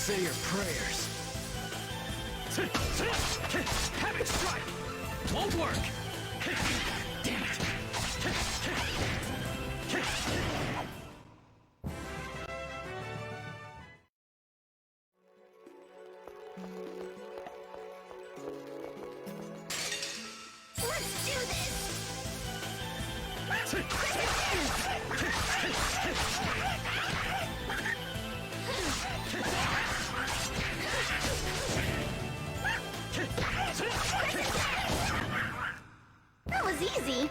Say your prayers. Habit strike! Won't work! Damn it! Let's do this! That was easy.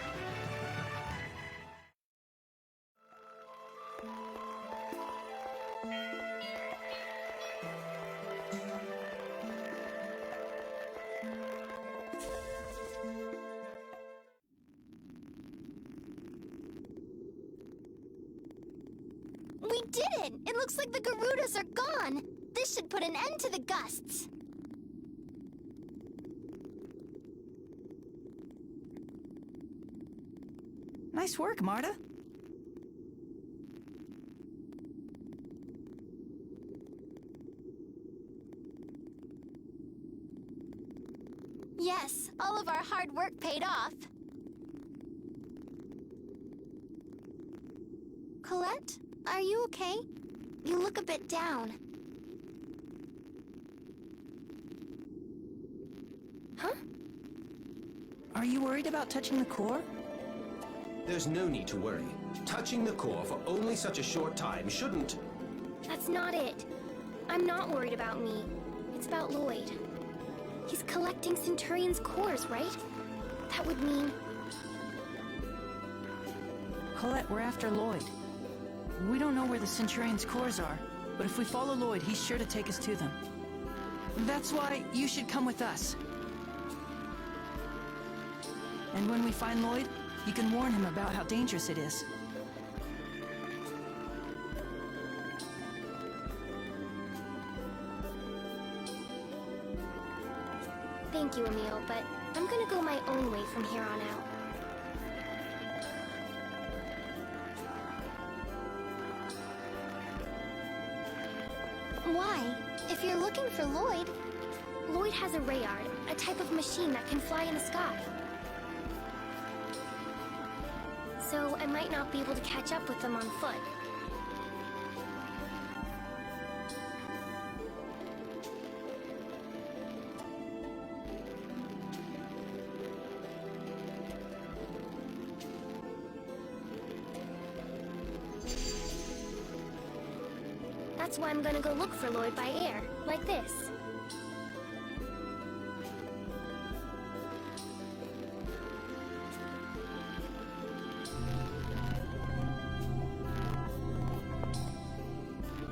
We did it! It looks like the Garudas are gone! This should put an end to the gusts. Nice work, Marta. Yes, all of our hard work paid off. Colette, are you okay? You look a bit down. Huh? Are you worried about touching the core? There's no need to worry. Touching the core for only such a short time shouldn't... That's not it. I'm not worried about me. It's about Lloyd. He's collecting Centurion's cores, right? That would mean... Colette, we're after Lloyd. We don't know where the Centurion's cores are, but if we follow Lloyd, he's sure to take us to them. That's why you should come with us. And when we find Lloyd, you can warn him about how dangerous it is. Thank you, Emil, but I'm gonna go my own way from here on out. Why? If you're looking for Lloyd, Lloyd has a rayard, a type of machine that can fly in the sky. So I might not be able to catch up with them on foot. That's why I'm gonna go look for Lloyd by air, like this.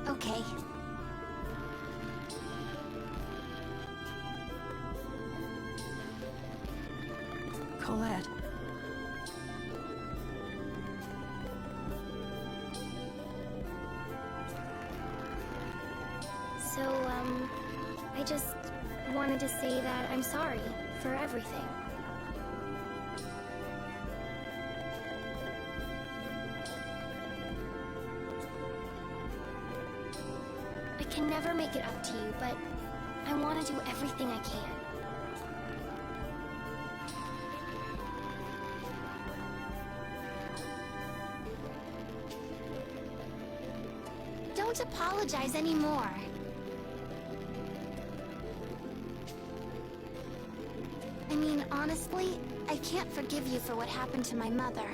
Okay. Colette. So, I just wanted to say that I'm sorry for everything. I can never make it up to you, but I want to do everything I can. Don't apologize anymore. I mean, honestly, I can't forgive you for what happened to my mother.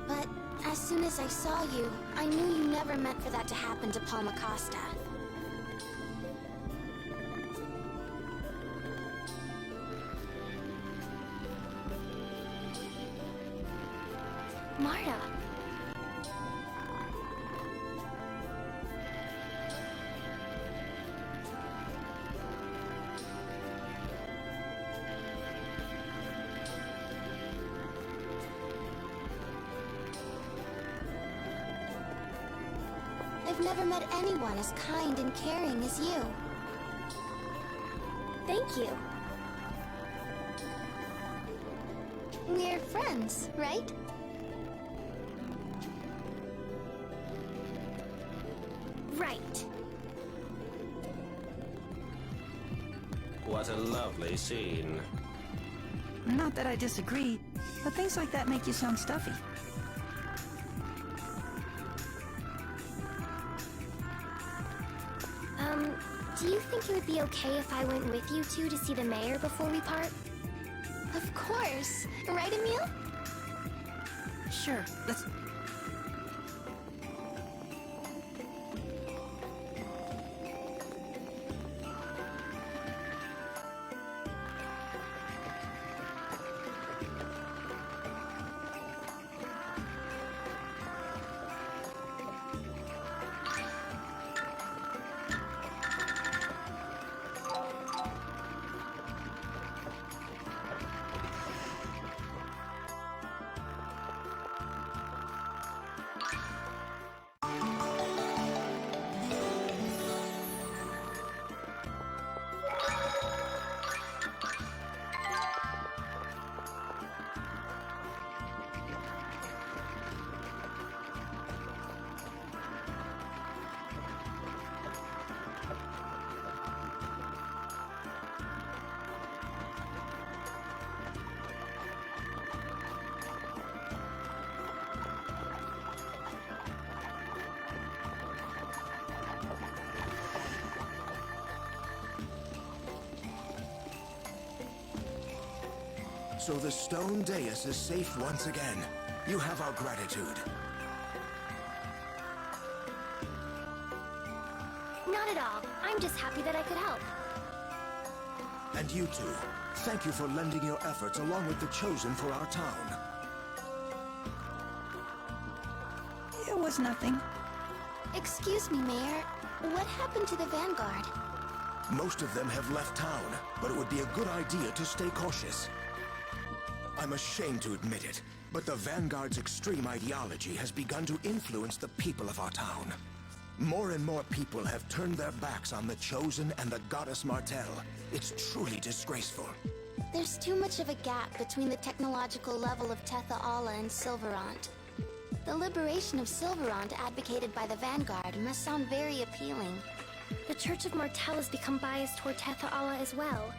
But as soon as I saw you, I knew you never meant for that to happen to Palma Costa. Marta. I've never met anyone as kind and caring as you. Thank you. We're friends, right? Right. What a lovely scene. Not that I disagree, but things like that make you sound stuffy. Do you think it would be okay if I went with you two to see the mayor before we part? Of course. Right, Emile? Sure, let's... So the stone dais is safe once again. You have our gratitude. Not at all. I'm just happy that I could help. And you two, thank you for lending your efforts along with the Chosen for our town. It was nothing. Excuse me, Mayor. What happened to the Vanguard? Most of them have left town, but it would be a good idea to stay cautious. I'm ashamed to admit it, but the Vanguard's extreme ideology has begun to influence the people of our town. More and more people have turned their backs on the Chosen and the Goddess Martel. It's truly disgraceful. There's too much of a gap between the technological level of Tetha Alla and Silverant. The liberation of Silverant advocated by the Vanguard must sound very appealing. The Church of Martel has become biased toward Tetha Alla as well.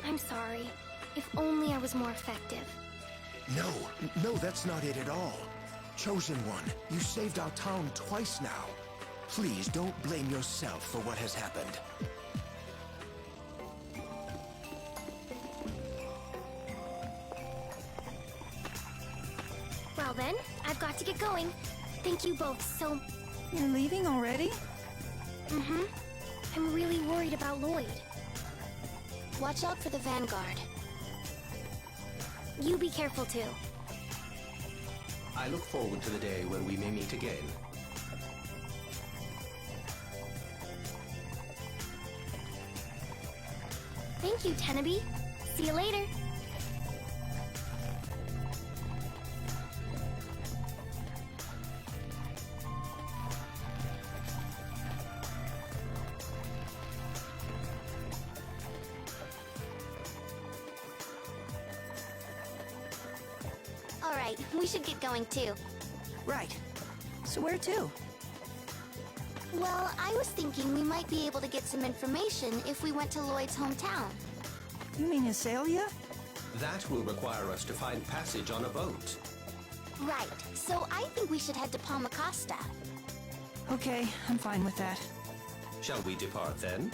I'm sorry. If only I was more effective. No, that's not it at all. Chosen One, you saved our town twice now. Please don't blame yourself for what has happened. Well then, I've got to get going. Thank you both so... You're leaving already? Mm-hmm. I'm really worried about Lloyd. Watch out for the Vanguard. You be careful too. I look forward to the day when we may meet again. Thank you, Tenaby. See you later. All right, we should get going too. Right. So where to? Well, I was thinking we might be able to get some information if we went to Lloyd's hometown. You mean Azalea? That will require us to find passage on a boat. Right, so I think we should head to Palma Costa. Okay, I'm fine with that. Shall we depart then?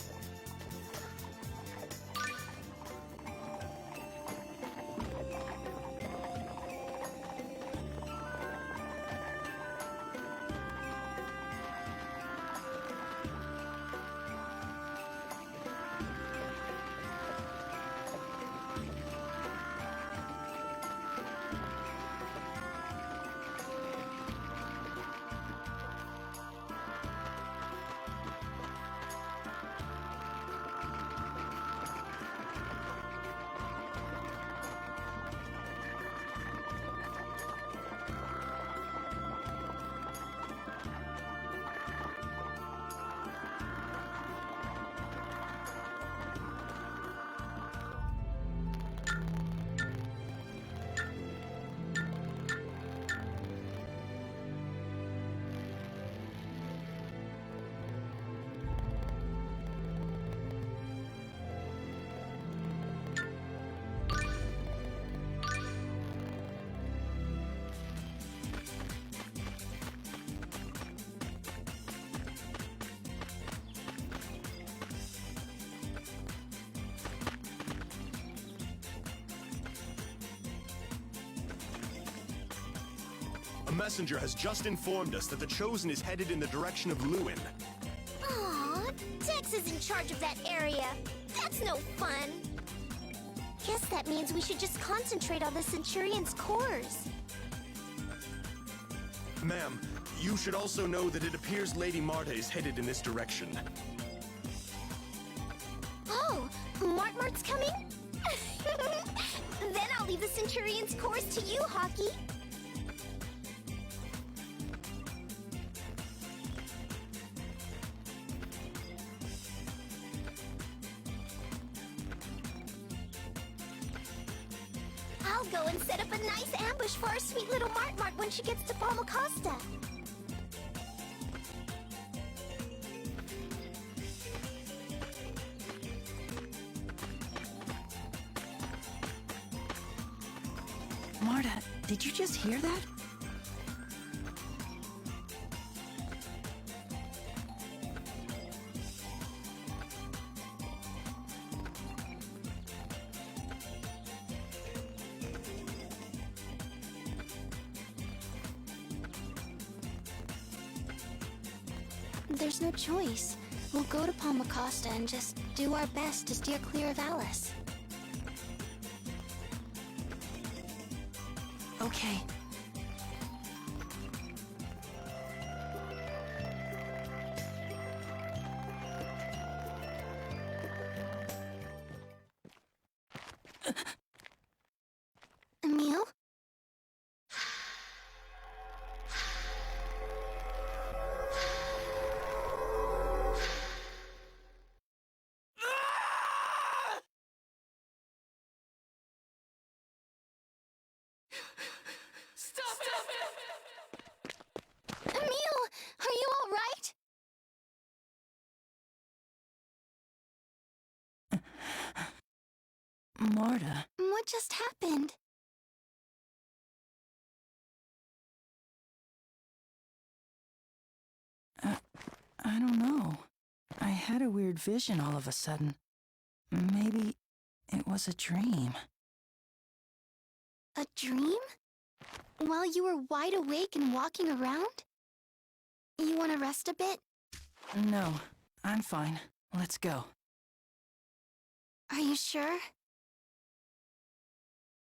messenger has just informed us that the Chosen is headed in the direction of Lewin. Aw, Dex is in charge of that area. That's no fun. Guess that means we should just concentrate on the Centurion's cores. Ma'am, you should also know that it appears Lady Marta is headed in this direction. Oh, Mart's coming? Then I'll leave the Centurion's cores to you, Hockey. I'll go and set up a nice ambush for our sweet little Mart when she gets to Palmacosta. Marta, did you just hear that? There's no choice. We'll go to Palmacosta and just do our best to steer clear of Alice. Okay. Emil? Emil, are you all right? Marta. What just happened? I don't know. I had a weird vision all of a sudden. Maybe it was a dream. A dream? While you were wide awake and walking around? You want to rest a bit? No, I'm fine. Let's go. Are you sure?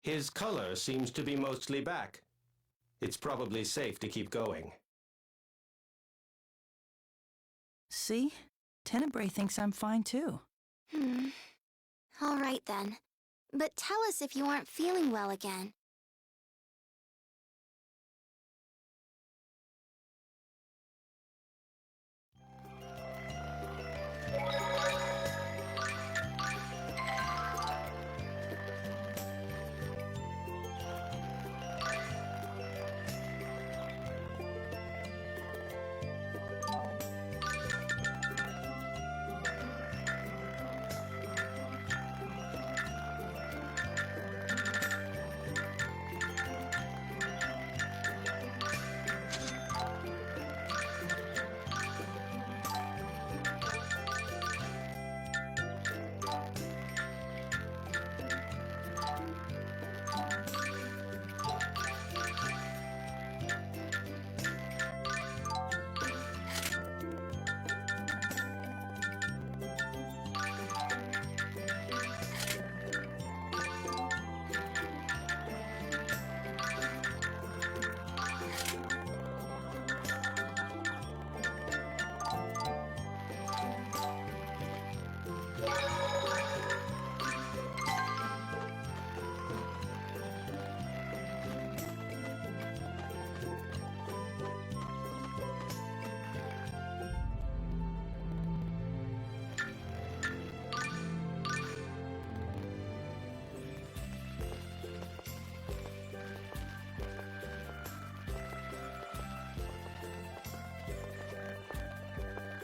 His color seems to be mostly back. It's probably safe to keep going. See? Tenebrae thinks I'm fine too. All right then. But tell us if you aren't feeling well again.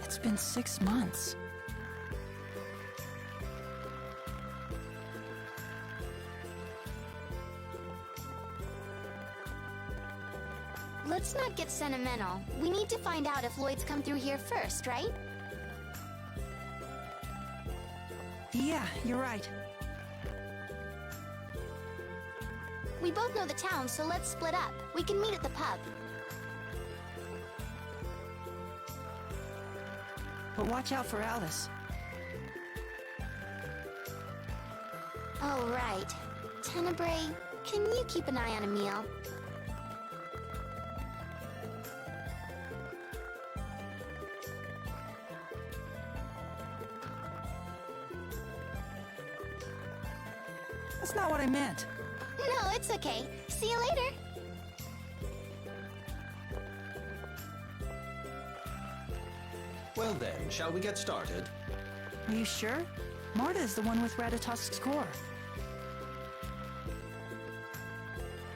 It's been 6 months. Let's not get sentimental. We need to find out if Lloyd's come through here first, right? Yeah, you're right. We both know the town, so let's split up. We can meet at the pub. but watch out for Alice. Oh, right. Tenebrae, can you keep an eye on Emil? That's not what I meant. No, it's okay. See you later. Well then, shall we get started? Are you sure? Marta is the one with Ratatosk's core.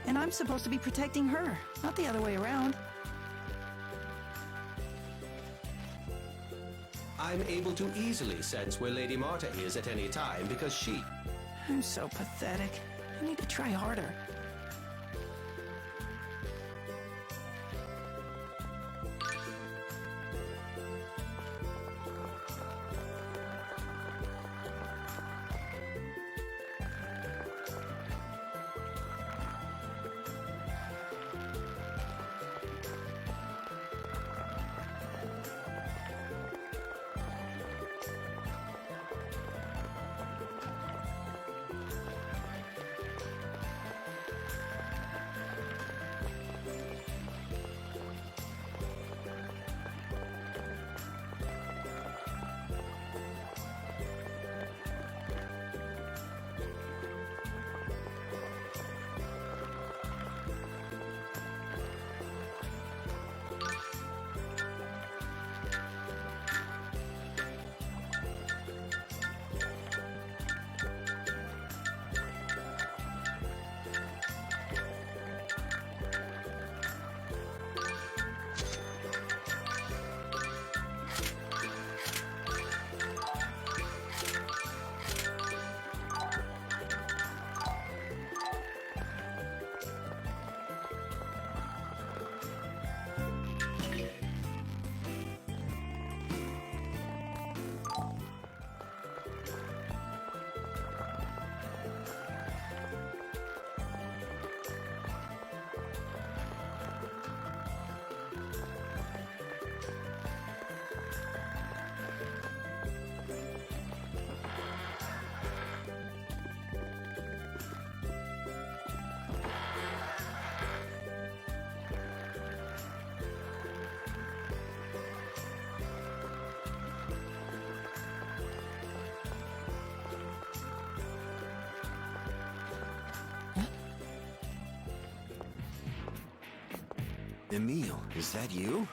And I'm supposed to be protecting her, not the other way around. I'm able to easily sense where Lady Marta is at any time because she... I'm so pathetic. I need to try harder. Emil, is that you?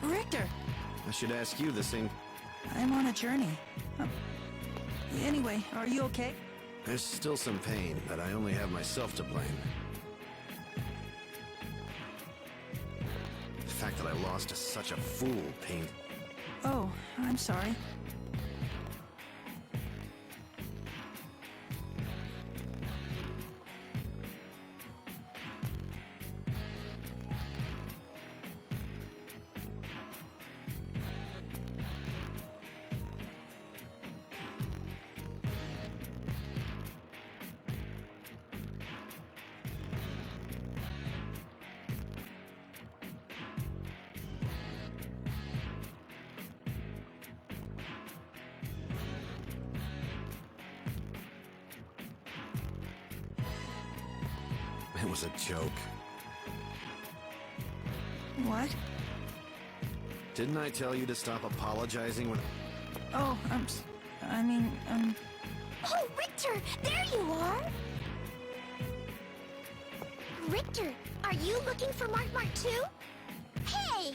Richter! I should ask you the same. I'm on a journey. Anyway, are you okay? There's still some pain, but I only have myself to blame. The fact that I lost is such a fool, pain. Oh, I'm sorry. It was a joke. What? Didn't I tell you to stop apologizing when... Oh, Oh, Richter! There you are! Richter, are you looking for Mart Mart too? Hey!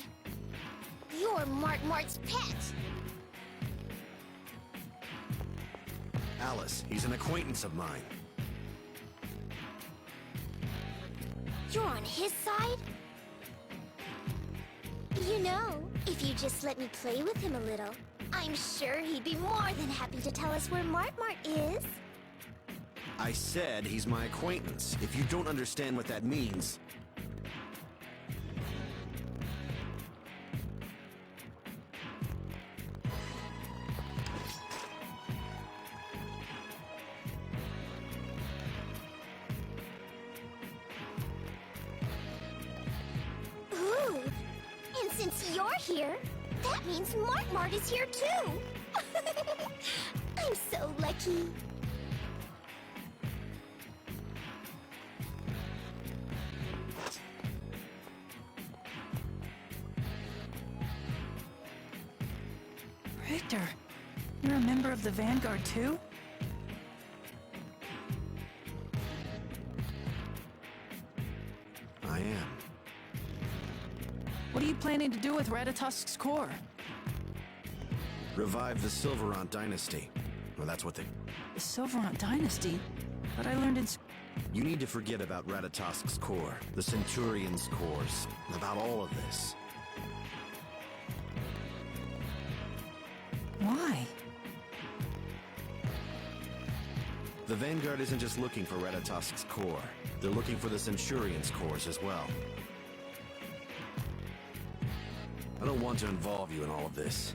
You're Mart Mart's pet! Alice, he's an acquaintance of mine. You're on his side? You know, if you just let me play with him a little, I'm sure he'd be more than happy to tell us where Mart Mart is. I said he's my acquaintance. If you don't understand what that means... you're here, that means Mart is here too! I'm so lucky. Richter, you're a member of the Vanguard too? I am. What are you planning to do with Ratatosk's core? Revive the Silverant dynasty. Well, that's what they... The Silverant dynasty? But I learned in... You need to forget about Ratatosk's core, the Centurion's cores, about all of this. Why? The Vanguard isn't just looking for Ratatosk's core. They're looking for the Centurion's cores as well. I don't want to involve you in all of this.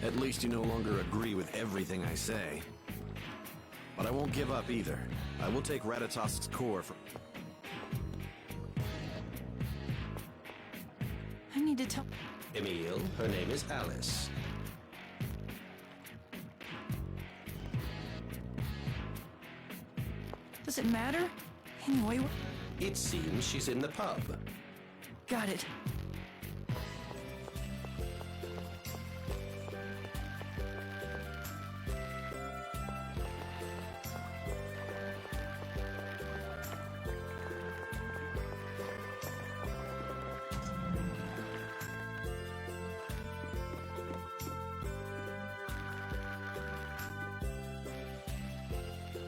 At least you no longer agree with everything I say. But I won't give up either. I will take Ratatosk's core from... I need to tell... Emile, her name is Alice. Does it matter? Anyway, It seems she's in the pub. got it.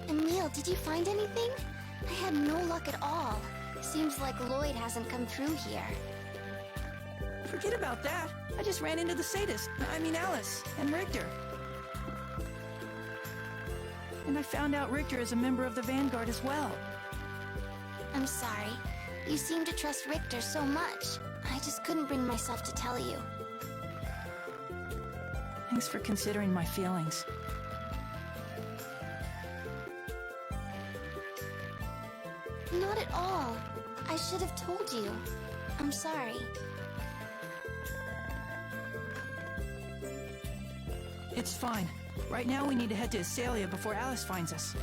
Emile, did you find anything? I had no luck at all. Seems like Lloyd hasn't come through here. Forget about that. I just ran into the sadist. I mean Alice and Richter. And I found out Richter is a member of the Vanguard as well. I'm sorry. You seem to trust Richter so much. I just couldn't bring myself to tell you. Thanks for considering my feelings. Not at all. I should have told you. I'm sorry. It's fine. Right now we need to head to Azalea before Alice finds us.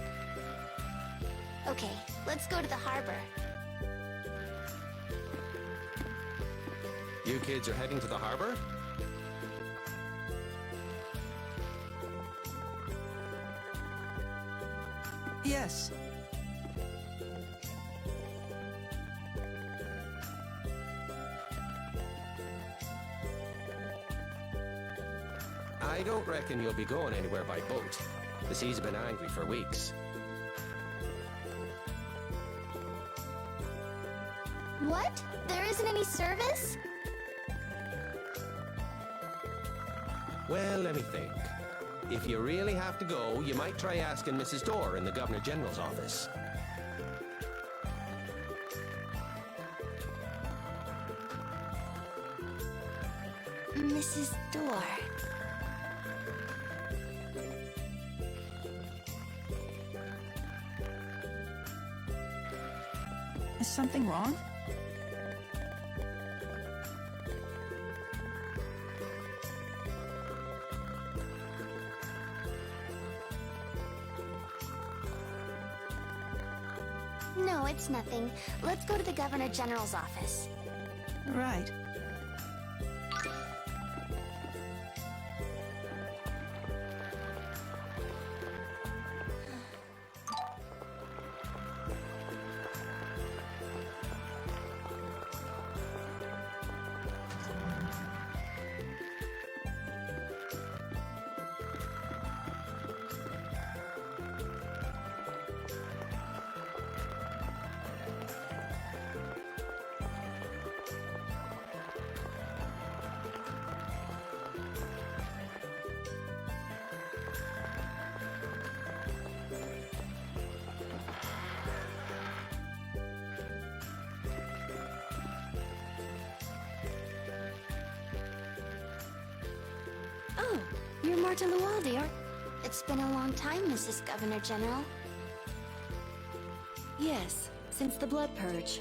Okay, let's go to the harbor. You kids are heading to the harbor? Yes. I don't reckon you'll be going anywhere by boat. The sea's been angry for weeks. What? There isn't any service? Well, let me think. If you really have to go, you might try asking Mrs. Dorr in the Governor General's office. Mrs. Dorr. Is something wrong? No, it's nothing. Let's go to the Governor General's office. Right. Oh, you're Marta Lualdi, It's been a long time, Mrs. Governor General. Yes, since the blood purge.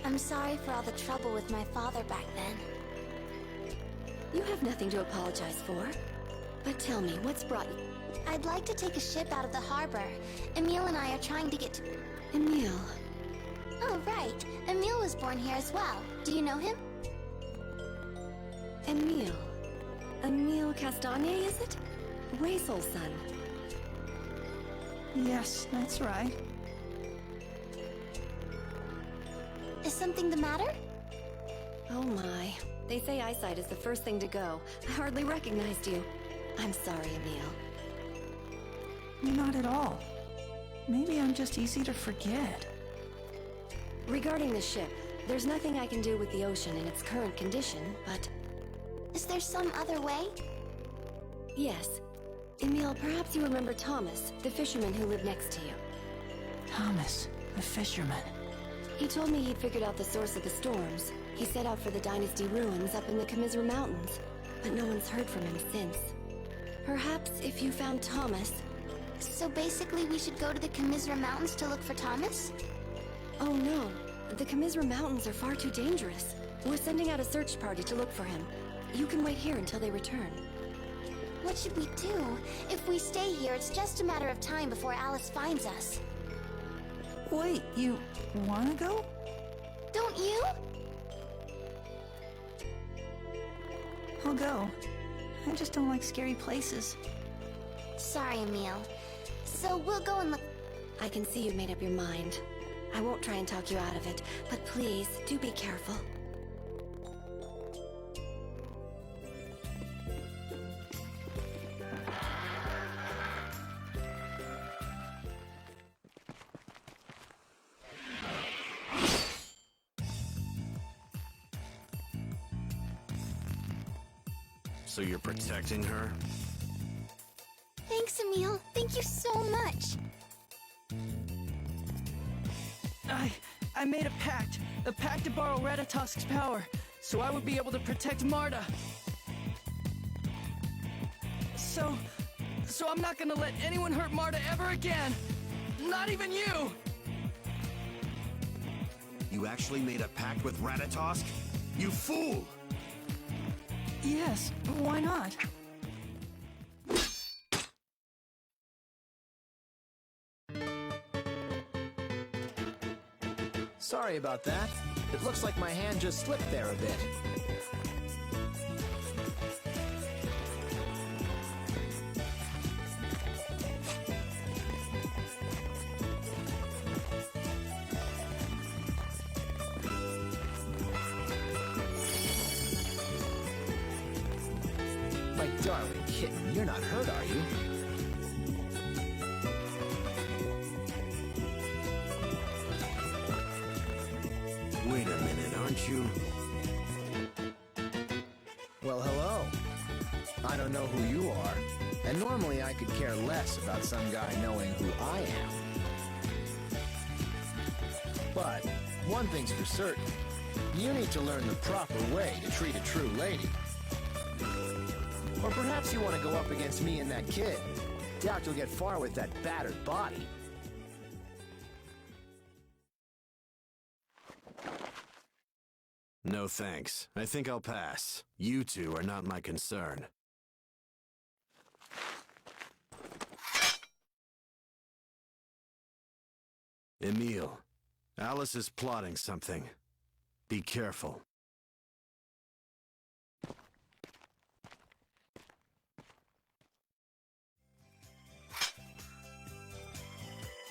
I'm sorry for all the trouble with my father back then. You have nothing to apologize for. But tell me, what's brought you? I'd like to take a ship out of the harbor. Emil and I are trying to get to... Emil. Oh, right. Emil was born here as well. Do you know him? Emil. Emil Castagne, is it? Raisel's son. Yes, that's right. Is something the matter? Oh my. They say eyesight is the first thing to go. I hardly recognized you. I'm sorry, Emil. Not at all. Maybe I'm just easy to forget. Regarding the ship, there's nothing I can do with the ocean in its current condition, but... Is there some other way? Yes. Emil, perhaps you remember Thomas, the fisherman who lived next to you. Thomas, the fisherman. He told me he'd figured out the source of the storms. He set out for the Dynasty ruins up in the Commissar Mountains, but no one's heard from him since. Perhaps if you found Thomas... So basically we should go to the Commissar Mountains to look for Thomas? Oh no, the Commissar Mountains are far too dangerous. We're sending out a search party to look for him. You can wait here until they return. What should we do? If we stay here, it's just a matter of time before Alice finds us. Wait, you wanna go? Don't you? I'll go. I just don't like scary places. Sorry, Emil. So we'll go and look... I can see you've made up your mind. I won't try and talk you out of it, but please, do be careful. So you're protecting her? Thanks, Emil. Thank you so much. I made a pact to borrow Ratatosk's power, so I would be able to protect Marta. So I'm not gonna let anyone hurt Marta ever again. Not even you! You actually made a pact with Ratatosk? You fool! Yes, why not? Sorry about that. It looks like my hand just slipped there a bit. My darling kitten, you're not hurt, are you? Wait a minute, aren't you? Well, hello. I don't know who you are, and normally I could care less about some guy knowing who I am. But one thing's for certain. You need to learn the proper way to treat a true lady. Or perhaps you want to go up against me and that kid. Doubt you'll get far with that battered body. No thanks. I think I'll pass. You two are not my concern. Emil, Alice is plotting something. Be careful.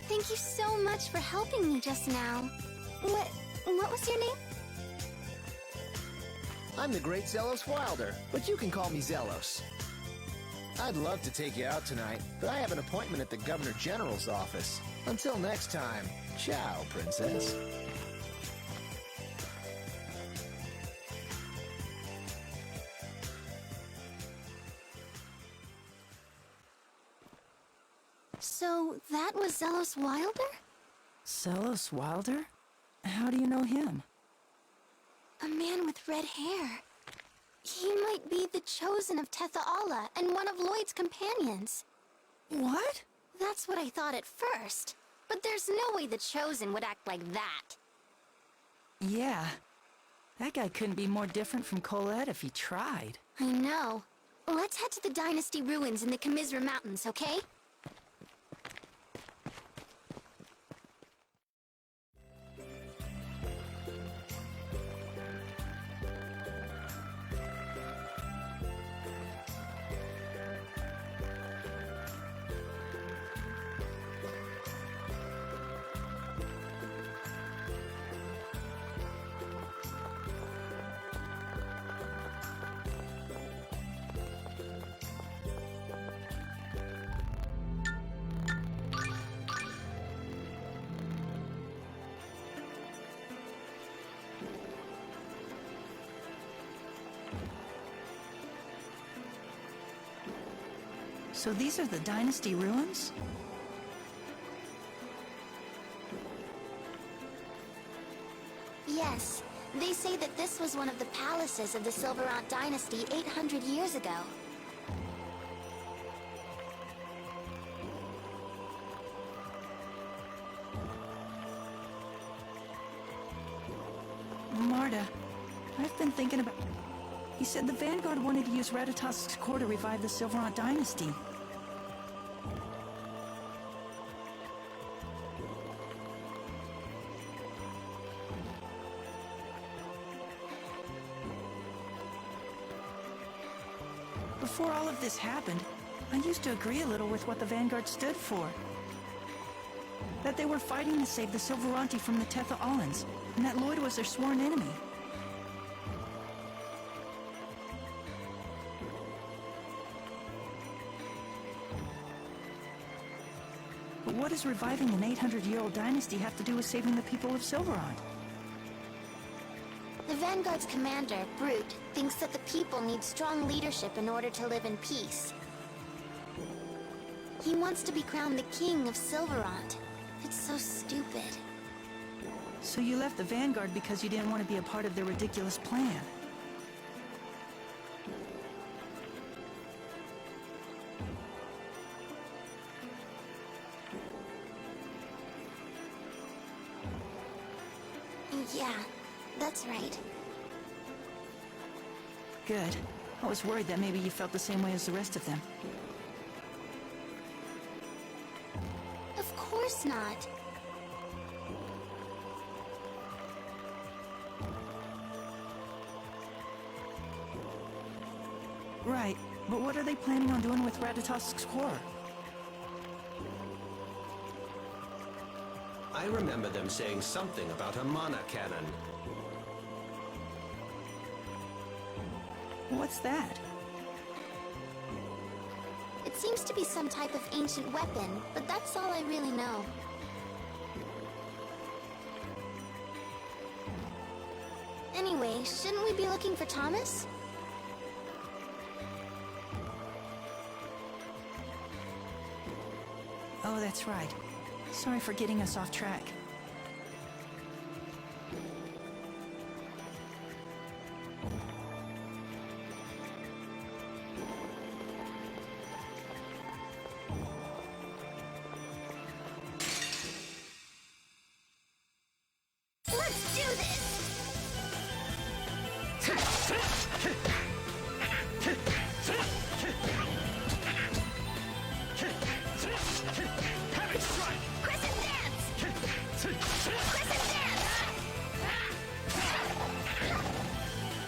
Thank you so much for helping me just now. What was your name? I'm the great Zelos Wilder, but you can call me Zelos. I'd love to take you out tonight, but I have an appointment at the Governor General's office. Until next time, ciao, princess. So that was Zelos Wilder? Zelos Wilder? How do you know him? A man with red hair. He might be the chosen of Tetha Allah and one of Lloyd's companions. What? That's what I thought at first. But there's no way the Chosen would act like that. Yeah. That guy couldn't be more different from Colette if he tried. I know. Let's head to the Dynasty ruins in the Commissar Mountains, okay? So these are the Dynasty ruins? Yes. They say that this was one of the palaces of the Silverant Dynasty 800 years ago. Marta, I've been thinking about... He said the Vanguard wanted to use Ratatosk's core to revive the Silverant Dynasty. Before all of this happened, I used to agree a little with what the Vanguard stood for. That they were fighting to save the Silveranti from the Tetha Allans, and that Lloyd was their sworn enemy. But what does reviving an 800-year-old dynasty have to do with saving the people of Silverant? The Vanguard's commander, Brute, thinks that the people need strong leadership in order to live in peace. He wants to be crowned the king of Silverant. It's so stupid. So you left the Vanguard because you didn't want to be a part of their ridiculous plan. Yeah, that's right. Good. I was worried that maybe you felt the same way as the rest of them. Of course not. Right, but what are they planning on doing with Ratatosk's core? I remember them saying something about a mana cannon. What's that? It seems to be some type of ancient weapon, but that's all I really know. Anyway, shouldn't we be looking for Thomas? Oh, that's right. Sorry for getting us off track. Let's do this! Heavy strike! Crescent dance! Crescent dance!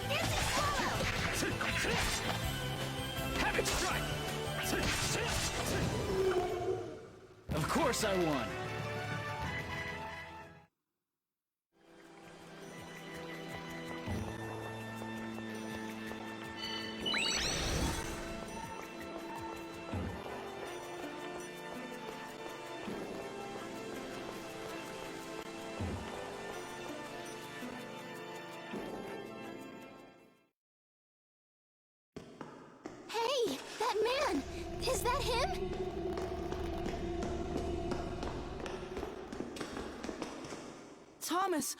Dancing swallow! Heavy strike! Of course I won. Hey, that man! Is that him? Thomas!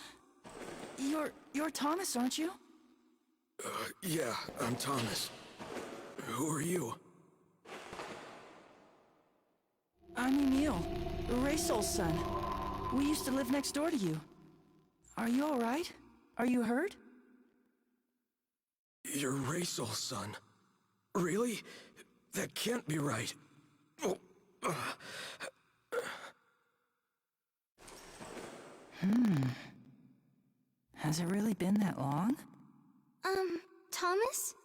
You're Thomas, aren't you? Yeah, I'm Thomas. Who are you? I'm Emil, Raysol's son. We used to live next door to you. Are you all right? Are you hurt? You're Raysol's son. Really? That can't be right. Oh, Has it really been that long? Thomas?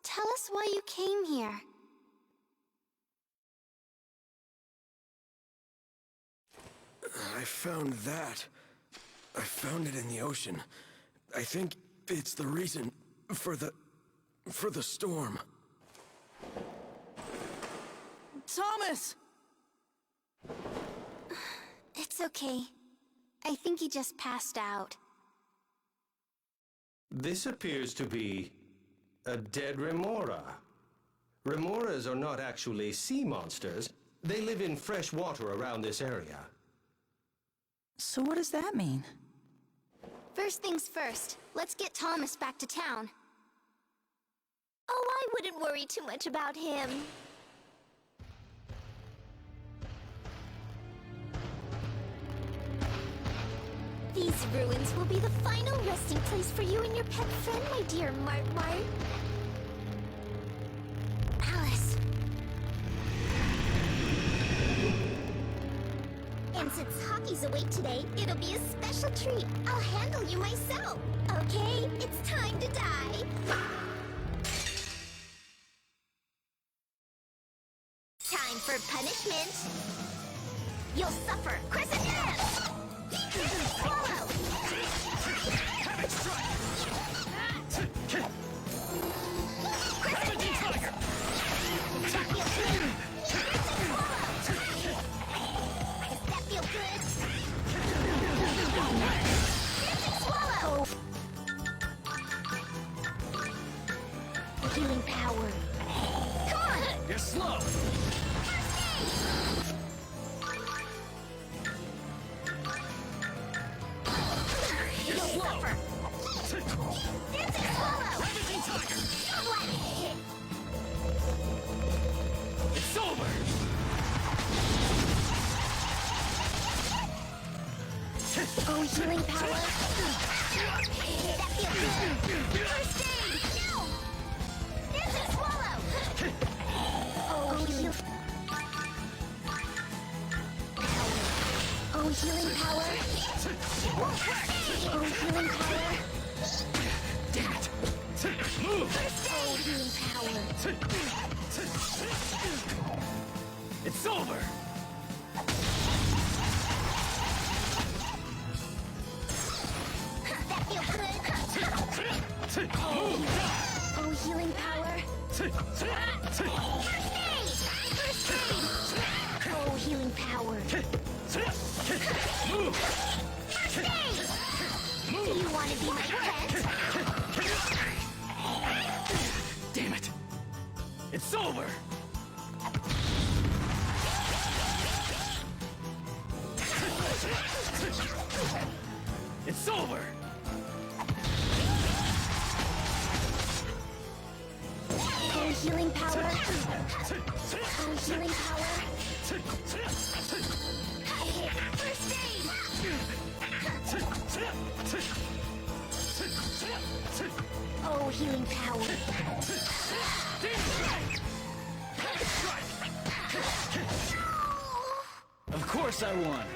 Tell us why you came here. I found that. I found it in the ocean. I think it's the reason for the storm. Thomas! It's okay. I think he just passed out. This appears to be a dead remora. Remoras are not actually sea monsters. They live in fresh water around this area. So what does that mean? First things first, let's get Thomas back to town. Oh, I wouldn't worry too much about him. These ruins will be the final resting place for you and your pet friend, my dear Mart Mart. Alice. And since Hockey's awake today, it'll be a special treat. I'll handle you myself. Okay, it's time to die. Time for punishment. You'll suffer. Crescent dance. Swallow. Havoc strike! Crescent dance. That feels good. Does that feel good? Swallow. Healing power. Come on. You're slow! You'll suffer. Dancing swallow. Ravaging tiger! What? It's over! Oh, healing power. That feels good. First aid. No. Dancing swallow. Oh, heal. Oh, healing power. Oh, healing power. Damn it! Move! Oh, healing power. It's over! That feels good. Move! Oh, healing power. First aid. First aid. Oh, healing power. Move! First aid. Do you want to be my pet? Damn it! It's over! It's over! Oh, healing power. Oh, healing power. First aid. Oh, healing power. Of course I won!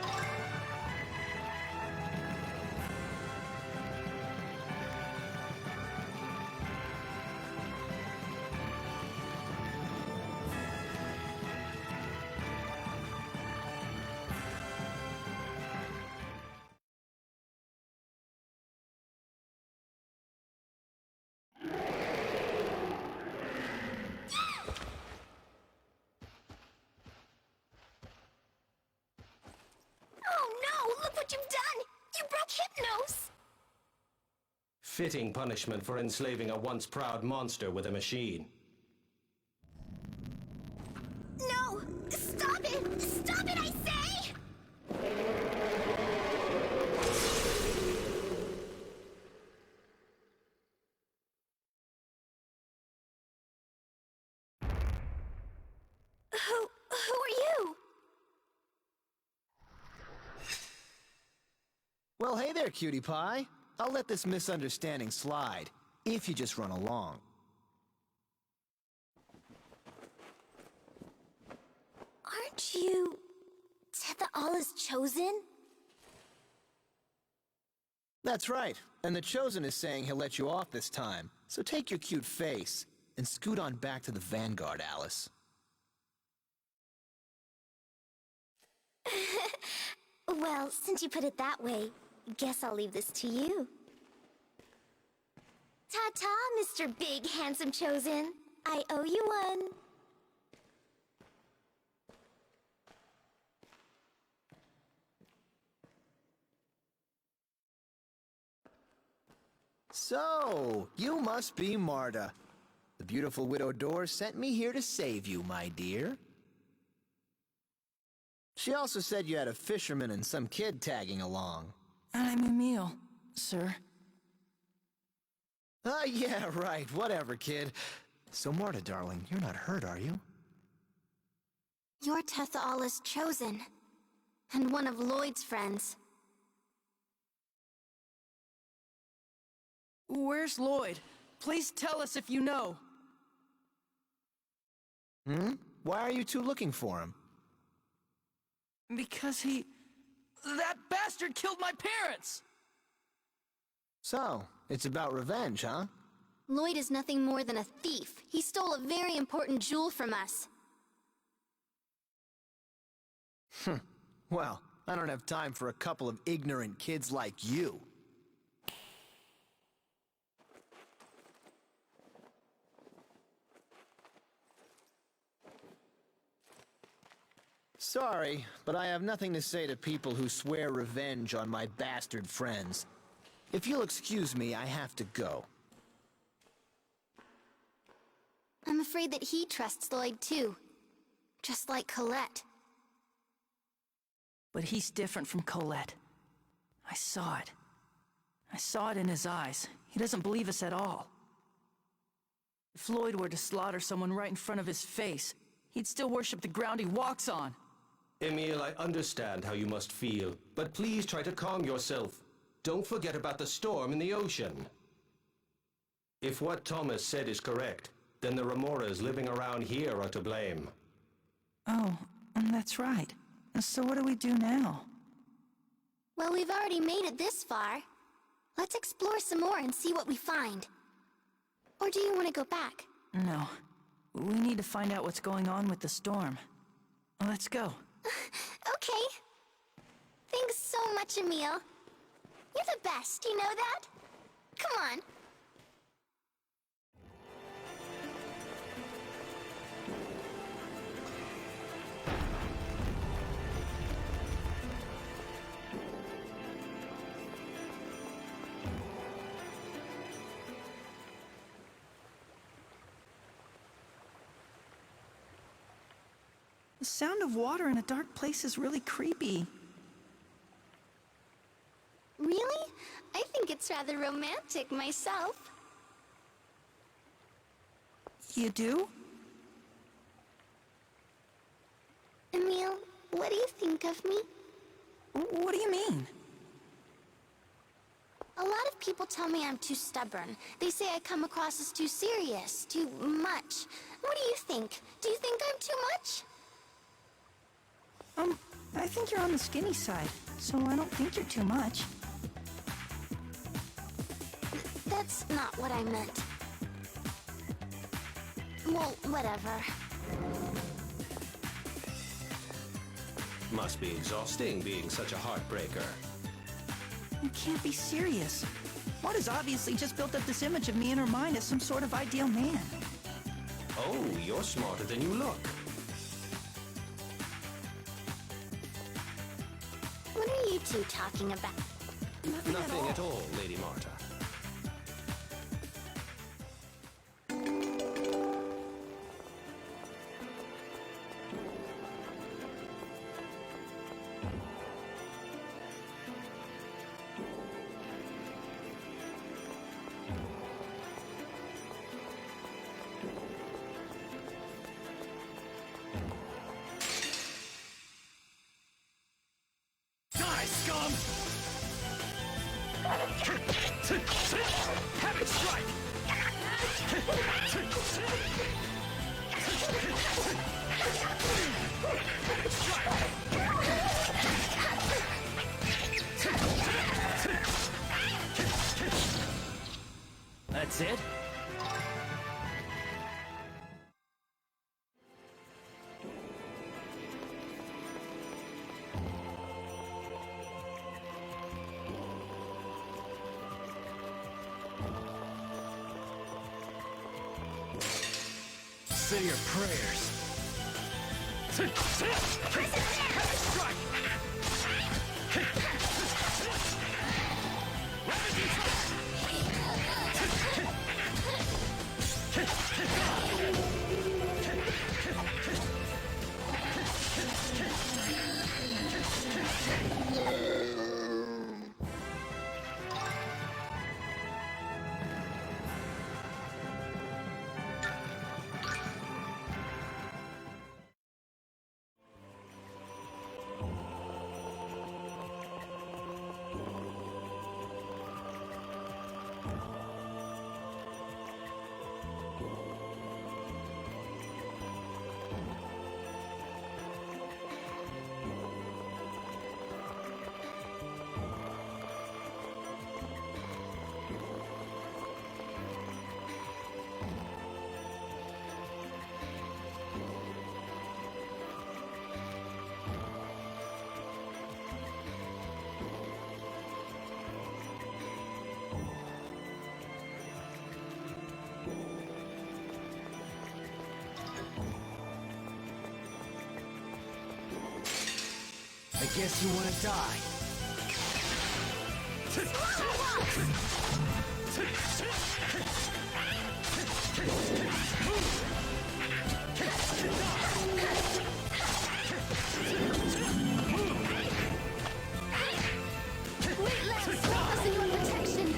Oh no, look what you've done! You broke Hypnos! Fitting punishment for enslaving a once proud monster with a machine. No! Stop it! Stop it, I say! Who are you? Well, hey there, cutie pie. I'll let this misunderstanding slide, if you just run along. Aren't you... Tetha'ala's chosen? That's right, and the Chosen is saying he'll let you off this time. So take your cute face, and scoot on back to the Vanguard, Alice. Well, since you put it that way, guess I'll leave this to you. Ta-ta, Mr. Big Handsome Chosen. I owe you one. So, you must be Marta. The beautiful Widow Door sent me here to save you, my dear. She also said you had a fisherman and some kid tagging along. I'm Emil, sir. Yeah, right. Whatever, kid. So, Marta, darling, you're not hurt, are you? You're Tetha'ala's chosen, and one of Lloyd's friends. Where's Lloyd? Please tell us if you know. Why are you two looking for him? Because that bastard killed my parents! So, it's about revenge, huh? Lloyd is nothing more than a thief. He stole a very important jewel from us. Well, I don't have time for a couple of ignorant kids like you. Sorry, but I have nothing to say to people who swear revenge on my bastard friends. If you'll excuse me, I have to go. I'm afraid that he trusts Lloyd too. Just like Colette. But he's different from Colette. I saw it. I saw it in his eyes. He doesn't believe us at all. If Lloyd were to slaughter someone right in front of his face, he'd still worship the ground he walks on. Emil, I understand how you must feel, but please try to calm yourself. Don't forget about the storm in the ocean. If what Thomas said is correct, then the Remoras living around here are to blame. Oh, that's right. So what do we do now? Well, we've already made it this far. Let's explore some more and see what we find. Or do you want to go back? No. We need to find out what's going on with the storm. Let's go. Okay. Thanks so much, Emil. You're the best, you know that? Come on. The sound of water in a dark place is really creepy. Really? I think it's rather romantic myself. You do? Emil, what do you think of me? What do you mean? A lot of people tell me I'm too stubborn. They say I come across as too serious, too much. What do you think? Do you think I'm too much? I think you're on the skinny side, so I don't think you're too much. That's not what I meant. Well, whatever. Must be exhausting being such a heartbreaker. You can't be serious. Marta's obviously just built up this image of me in her mind as some sort of ideal man. Oh, you're smarter than you look. What are you two talking about? Nothing at all, Lady Marta. Die, scum! That's it? Say your prayers. I guess you want to die. Wait, Lance, focus on your protection.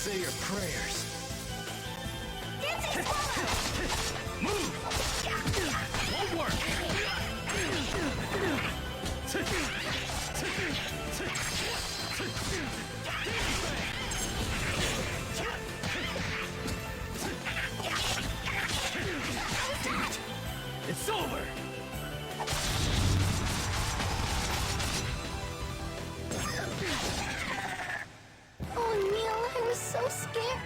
Say your prayers. Move! Won't work! Damn it! It's over! Oh, Neil, I was so scared.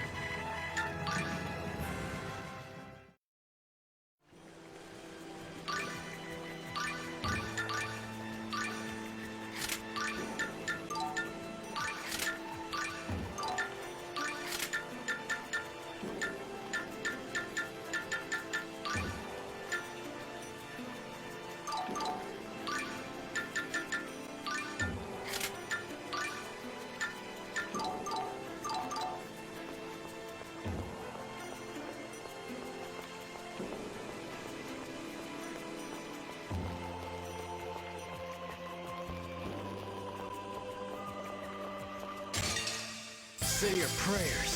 Say your prayers.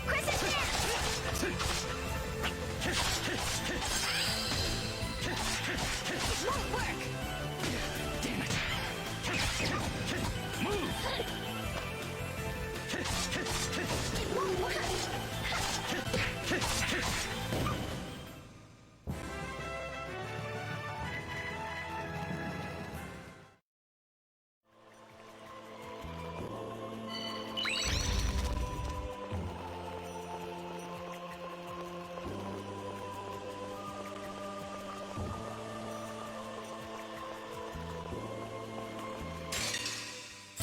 Crescent dance! It won't work! Damn it. Move! It won't work!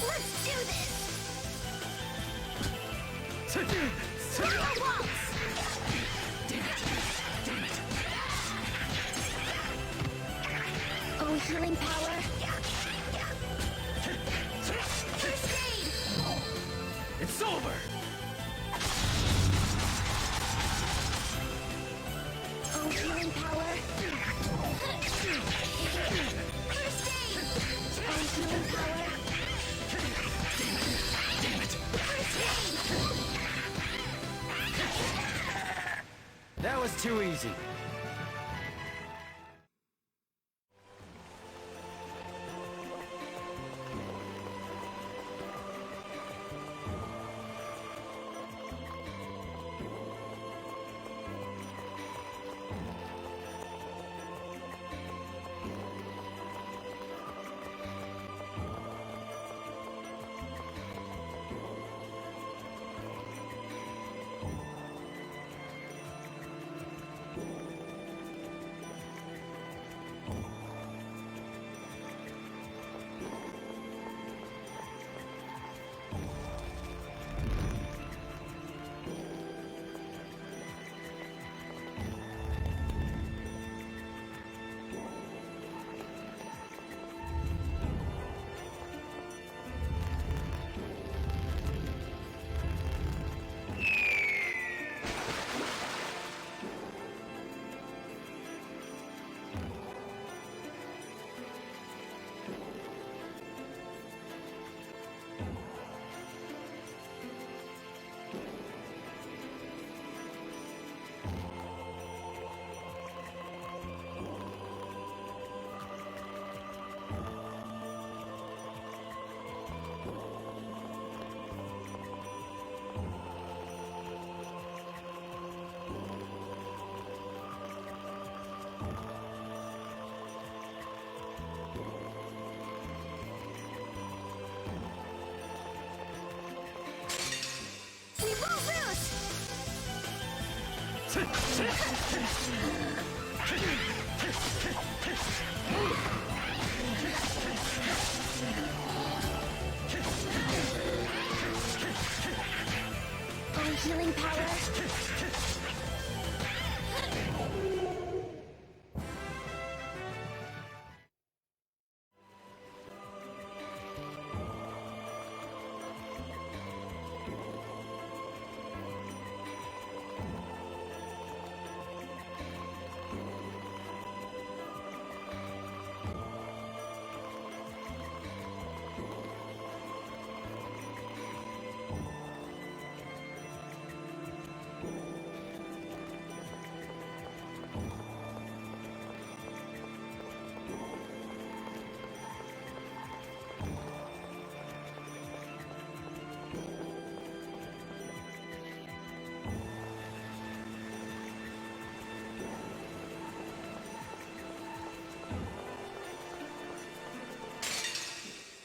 Let's do this! Fire waltz! Oh, healing power! First aid! It's over! Oh, healing power! First aid! Oh, healing power! First aid! That was too easy. We won't lose! Oh, healing power!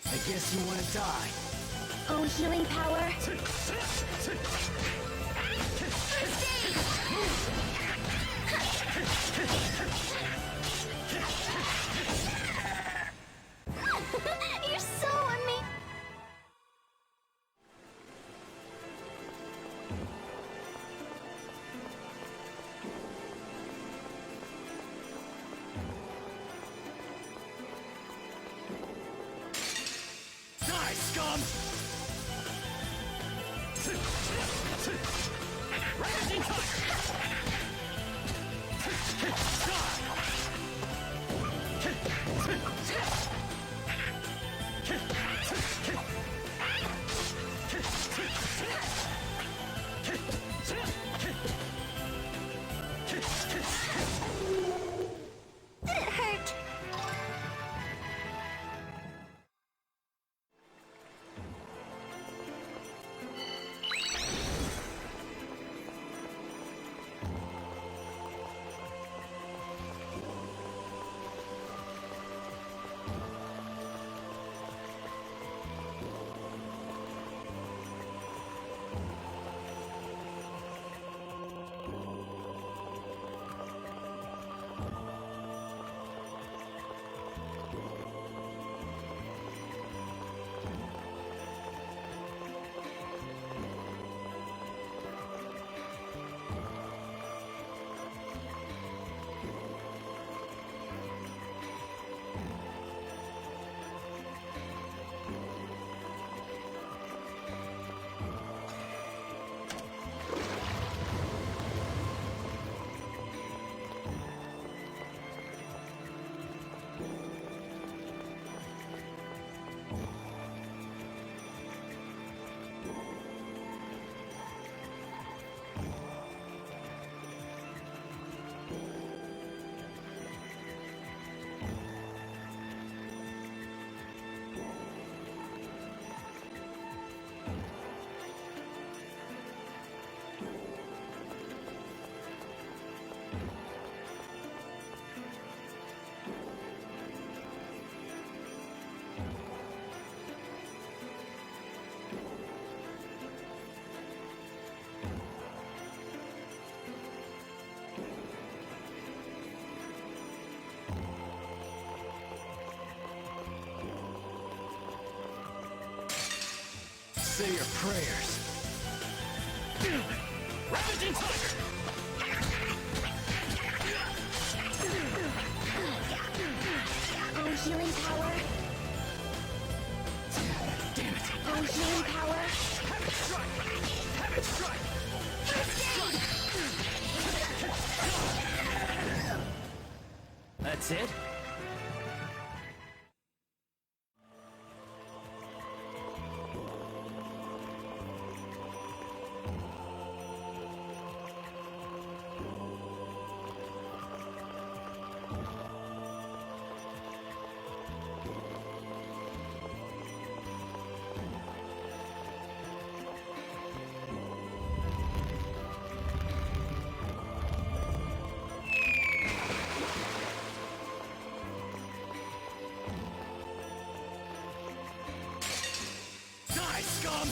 I guess you want to die. Oh, healing power! You're so on me! Die, scum! Rising tide! say your prayers. Ravaging Tiger! Oh, healing power. Damn it! Oh, healing power. Have it strike! Have it strike! Have it strike! That's it? Die, scum!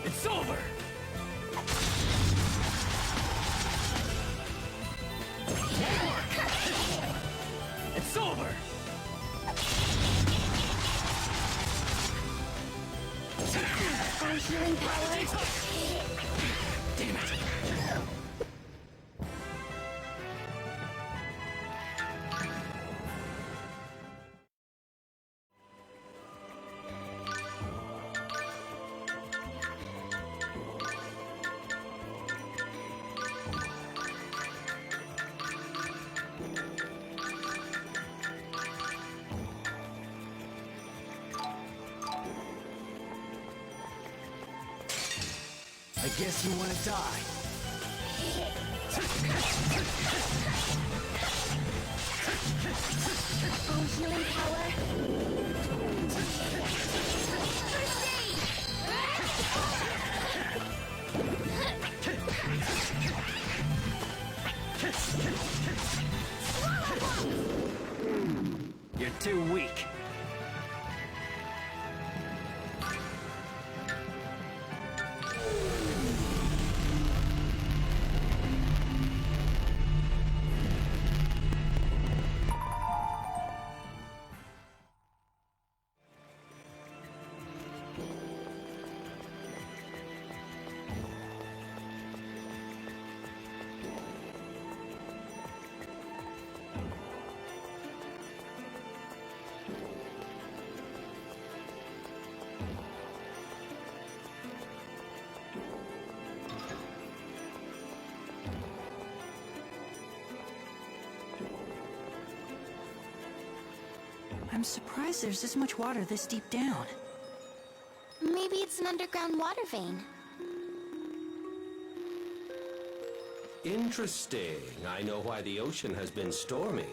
It's over! It's over! Oh, healing power. Damn it! I guess you wanna die. Oh, healing power. You're too weak. I'm surprised there's this much water this deep down. Maybe it's an underground water vein. Interesting. I know why the ocean has been stormy.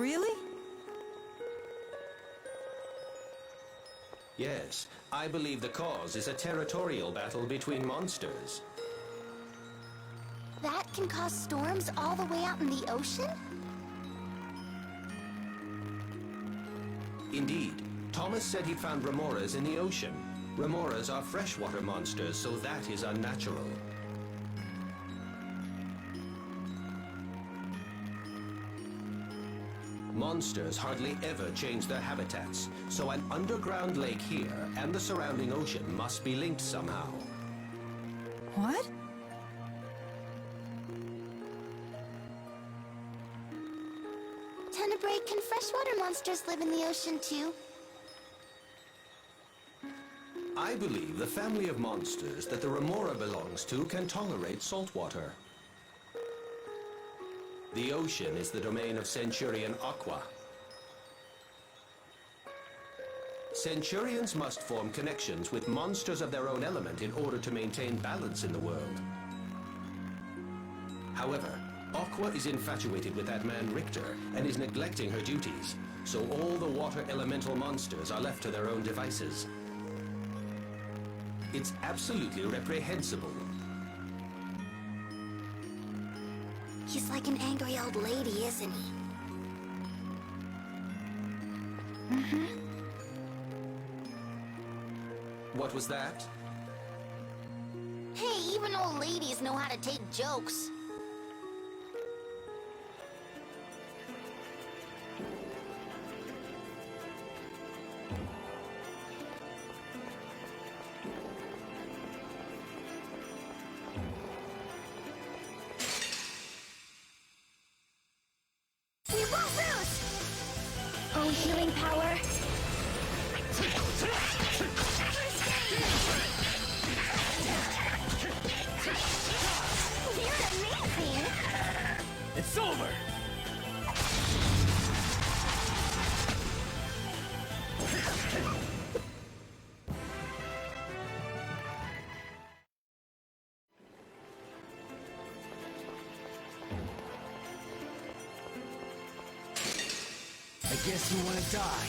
Really? Yes, I believe the cause is a territorial battle between monsters. That can cause storms all the way out in the ocean? Indeed, Thomas said he found remoras in the ocean. Remoras are freshwater monsters, so that is unnatural. Monsters hardly ever change their habitats, so an underground lake here and the surrounding ocean must be linked somehow. What? Tenebrae, can freshwater monsters live in the ocean too? I believe the family of monsters that the remora belongs to can tolerate salt water. The ocean is the domain of Centurion Aqua. Centurions must form connections with monsters of their own element in order to maintain balance in the world. However, Aqua is infatuated with that man Richter and is neglecting her duties, so all the water elemental monsters are left to their own devices. It's absolutely reprehensible. He's like an angry old lady, isn't he? What was that? Hey, even old ladies know how to take jokes. We won't lose! Own healing power. You're amazing! It's over! I guess you want to die.